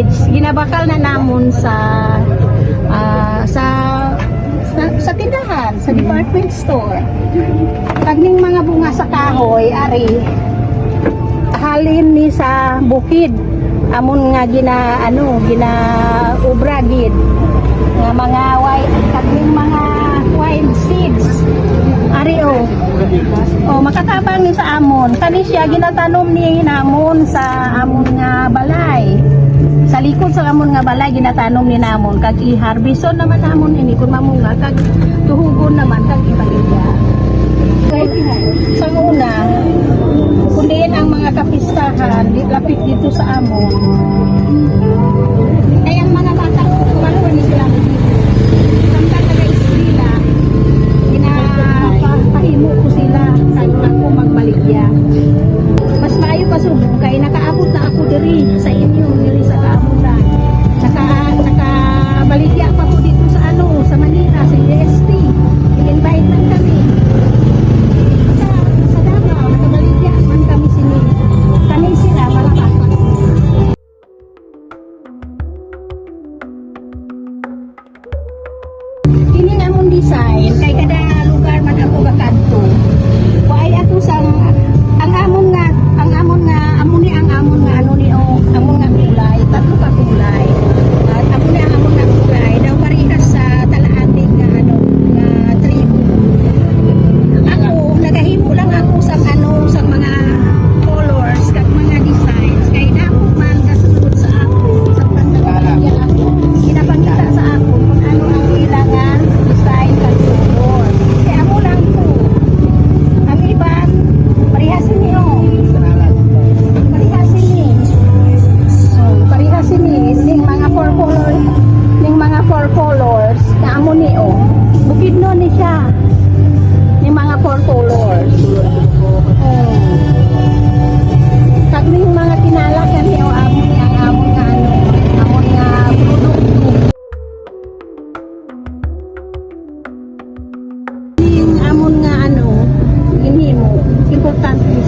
seeds ginabakal na namon sa tindahan, sa department store. Kagning mga bunga sa kahoy ari halin ni sa bukid amon nga gina ubra gid nga mga kagning mga wild seeds ari makatabang ni sa amon kani siya ginatanom ni namon sa amon nga balay. Sa likod sa amon nga balay ginatanom ni namon kag i-harveston naman namon ini kun mamunga kag tuhugon naman kag ibaligya. Sa una kundi ang mga kapistahan lapit dito sa amon. Ay ang mga bata kumalo ni sila. Samtang taga-eskwela ginapahimo ko sila kag ako magbaligya. Mas maayo pa subong kay nakaabot na ako diri sa inyo diri sa kaabutan. Nakabaligya pa ko dito sa sa Manila sa UST. I-invite man kami. Sa Davao nakabaligya man kami sini. Kani sila malakas. Kini nga mong design kay kada lugar man ako bakadto. Waay ato sang amon nga kulay, tatlo ka kulay. At amon nga kulay daw parehas sa talaatig nga nga tribo. Ako nagahimo lang ako sa mga colors kag mga designs kay dako man kasunod sa ako sa pagkakaya ako. Ginapakita sa ako kung ano ang ilangan design kag color. Kaya amo lang ko. Ang iban parehas niyo. Four colors na amo ni bukid no ni siya ni mga four colors kag ning mga tinalak yan ni amo ni ang amon nga amon nga produkto ning amon nga ginhimo importante